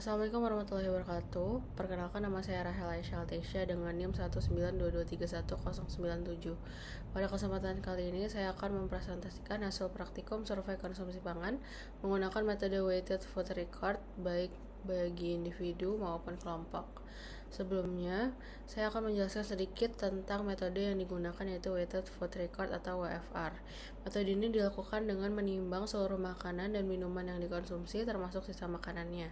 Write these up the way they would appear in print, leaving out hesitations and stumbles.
Assalamualaikum warahmatullahi wabarakatuh. Perkenalkan, nama saya Rahel Aisyah Alteisya dengan NIM 192231097. Pada kesempatan kali ini saya akan mempresentasikan hasil praktikum survei konsumsi pangan menggunakan metode weighted food record baik bagi individu maupun kelompok. Sebelumnya, saya akan menjelaskan sedikit tentang metode yang digunakan, yaitu weighted food record atau WFR. Metode ini dilakukan dengan menimbang seluruh makanan dan minuman yang dikonsumsi termasuk sisa makanannya.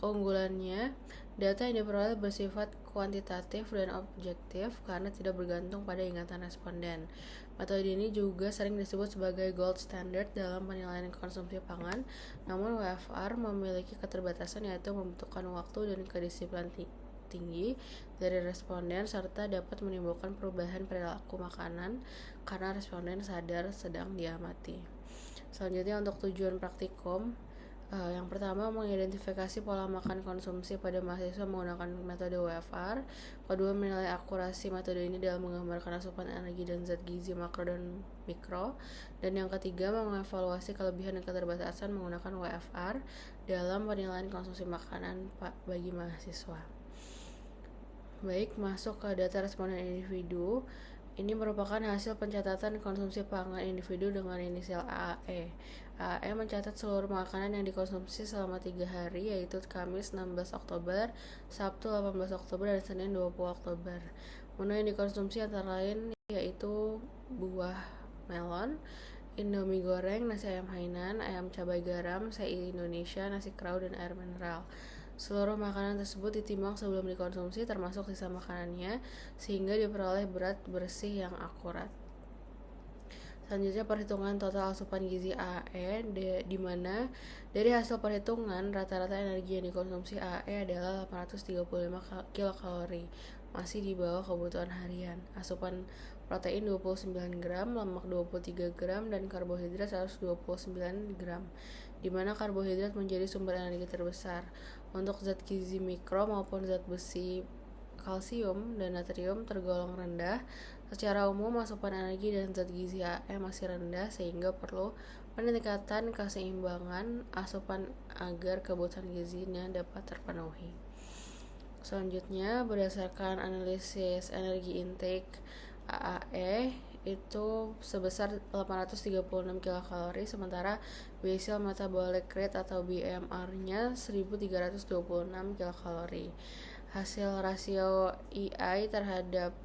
Keunggulannya, data yang diperoleh bersifat kuantitatif dan objektif karena tidak bergantung pada ingatan responden. Metode ini juga sering disebut sebagai gold standard dalam penilaian konsumsi pangan, namun WFR memiliki keterbatasan, yaitu membutuhkan waktu dan kedisiplinan tinggi dari responden serta dapat menimbulkan perubahan perilaku makanan karena responden sadar sedang diamati. Selanjutnya, untuk tujuan praktikum, yang pertama, mengidentifikasi pola makan konsumsi pada mahasiswa menggunakan metode WFR. Kedua, menilai akurasi metode ini dalam menggambarkan asupan energi dan zat gizi makro dan mikro. Dan yang ketiga, mengevaluasi kelebihan dan keterbatasan menggunakan WFR dalam penilaian konsumsi makanan bagi mahasiswa. Baik, masuk ke data responden individu. Ini merupakan hasil pencatatan konsumsi pangan individu dengan inisial AAE. AAE mencatat seluruh makanan yang dikonsumsi selama 3 hari, yaitu Kamis 16 Oktober, Sabtu 18 Oktober, dan Senin 20 Oktober. Menu yang dikonsumsi antara lain yaitu buah melon, Indomie goreng, nasi ayam Hainan, ayam cabai garam, sei Indonesia, nasi kerau, dan air mineral. Seluruh makanan tersebut ditimbang sebelum dikonsumsi termasuk sisa makanannya sehingga diperoleh berat bersih yang akurat. Selanjutnya, perhitungan total asupan gizi AAE di mana dari hasil perhitungan rata-rata energi yang dikonsumsi AAE adalah 835 kilokalori, masih di bawah kebutuhan harian. Asupan protein 29 gram, lemak 23 gram, dan karbohidrat 129 gram, di mana karbohidrat menjadi sumber energi terbesar. Untuk zat gizi mikro maupun zat besi, kalsium, dan natrium tergolong rendah. Secara umum, asupan energi dan zat gizi AAE masih rendah sehingga perlu peningkatan keseimbangan asupan agar kebutuhan gizinya dapat terpenuhi. Selanjutnya, berdasarkan analisis energi intake AAE itu sebesar 836 kilokalori, sementara basal metabolic rate atau BMR-nya 1326 kilokalori. Hasil rasio EI terhadap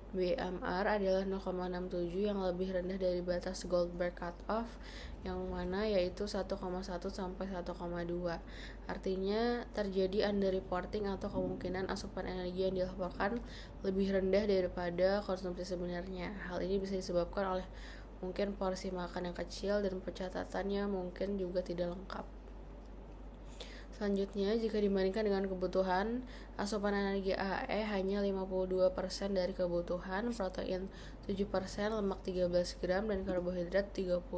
BMR adalah 0,67 yang lebih rendah dari batas Goldberg cutoff, yang mana yaitu 1,1 sampai 1,2. Artinya terjadi underreporting atau kemungkinan asupan energi yang dilaporkan lebih rendah daripada konsumsi sebenarnya. Hal ini bisa disebabkan oleh mungkin porsi makan yang kecil dan pencatatannya mungkin juga tidak lengkap. Selanjutnya, jika dibandingkan dengan kebutuhan, asupan energi AAE hanya 52% dari kebutuhan, protein 7%, lemak 13 gram, dan karbohidrat 32%.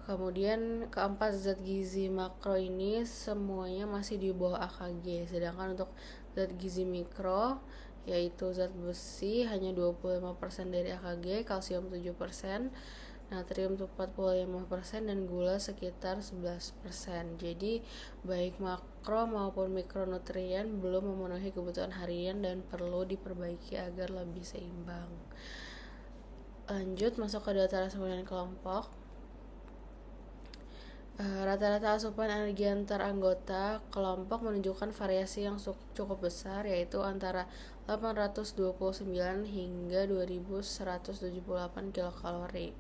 Kemudian keempat, zat gizi makro ini semuanya masih di bawah AKG, sedangkan untuk zat gizi mikro yaitu zat besi hanya 25% dari AKG, kalsium 7%, natrium 45%, dan gula sekitar 11%. Jadi baik makro maupun mikronutrien belum memenuhi kebutuhan harian dan perlu diperbaiki agar lebih seimbang. Lanjut, masuk ke data responden kelompok. Rata-rata asupan energi antar anggota kelompok menunjukkan variasi yang cukup besar, yaitu antara 829 hingga 2178 kilokalori.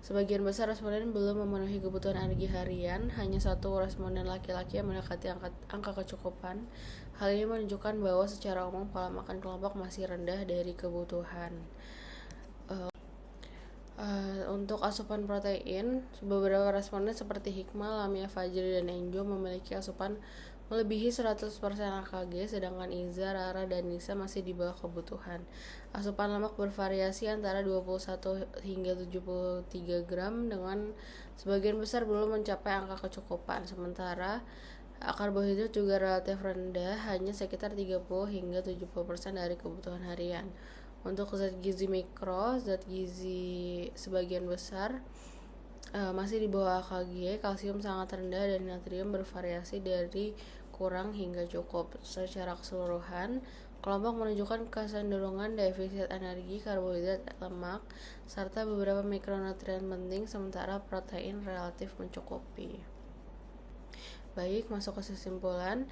Sebagian besar responden belum memenuhi kebutuhan energi harian, hanya satu responden laki-laki yang mendekati angka kecukupan. Hal ini menunjukkan bahwa secara umum pola makan kelompok masih rendah dari kebutuhan. Untuk asupan protein, beberapa responden seperti Hikmah, Lamia Fajri, dan Enjo memiliki asupan melebihi 100% AKG, sedangkan Iza, Rara, dan Nisa masih di bawah kebutuhan. Asupan lemak bervariasi antara 21 hingga 73 gram, dengan sebagian besar belum mencapai angka kecukupan. Sementara karbohidrat juga relatif rendah, hanya sekitar 30 hingga 70% dari kebutuhan harian. Untuk zat gizi mikro, zat gizi sebagian besar masih di bawah AKG, kalsium sangat rendah dan natrium bervariasi dari kurang hingga cukup. Secara keseluruhan, kelompok menunjukkan kecenderungan defisit energi, karbohidrat, lemak, serta beberapa mikronutrien penting, sementara protein relatif mencukupi. Baik, masuk ke kesimpulan.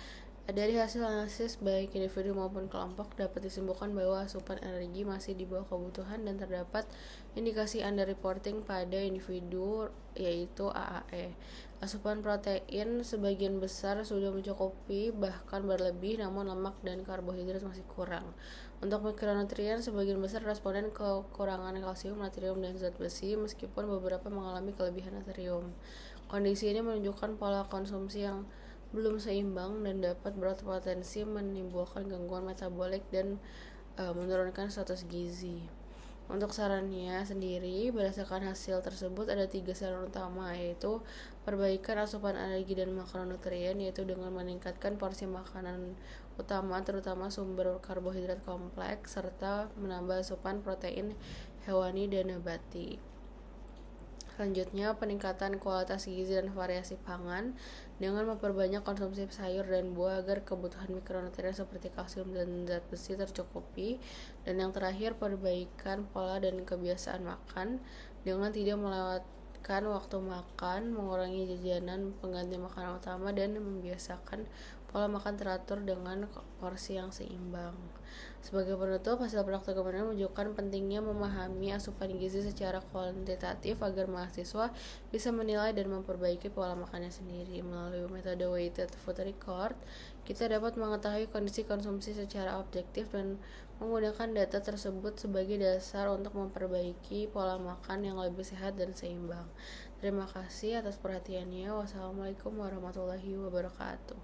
Dari hasil analisis baik individu maupun kelompok dapat disimpulkan bahwa asupan energi masih di bawah kebutuhan dan terdapat indikasi underreporting pada individu yaitu AAE. Asupan protein sebagian besar sudah mencukupi bahkan berlebih, namun lemak dan karbohidrat masih kurang. Untuk mikronutrien sebagian besar responden kekurangan kalsium, natrium, dan zat besi meskipun beberapa mengalami kelebihan natrium. Kondisi ini menunjukkan pola konsumsi yang belum seimbang dan dapat berpotensi menimbulkan gangguan metabolik dan menurunkan status gizi. Untuk sarannya sendiri, berdasarkan hasil tersebut ada 3 saran utama, yaitu perbaikan asupan energi dan makronutrien, yaitu dengan meningkatkan porsi makanan utama terutama sumber karbohidrat kompleks, serta menambah asupan protein hewani dan nabati. Selanjutnya, peningkatan kualitas gizi dan variasi pangan dengan memperbanyak konsumsi sayur dan buah agar kebutuhan mikronutrien seperti kalsium dan zat besi tercukupi. Dan yang terakhir, perbaikan pola dan kebiasaan makan dengan tidak melewatkan waktu makan, mengurangi jajanan pengganti makanan utama, dan membiasakan pola makan teratur dengan porsi yang seimbang. Sebagai penutup, hasil praktek kemarin menunjukkan pentingnya memahami asupan gizi secara kuantitatif agar mahasiswa bisa menilai dan memperbaiki pola makannya sendiri. Melalui metode weighted food record, kita dapat mengetahui kondisi konsumsi secara objektif dan menggunakan data tersebut sebagai dasar untuk memperbaiki pola makan yang lebih sehat dan seimbang. Terima kasih atas perhatiannya. Wassalamualaikum warahmatullahi wabarakatuh.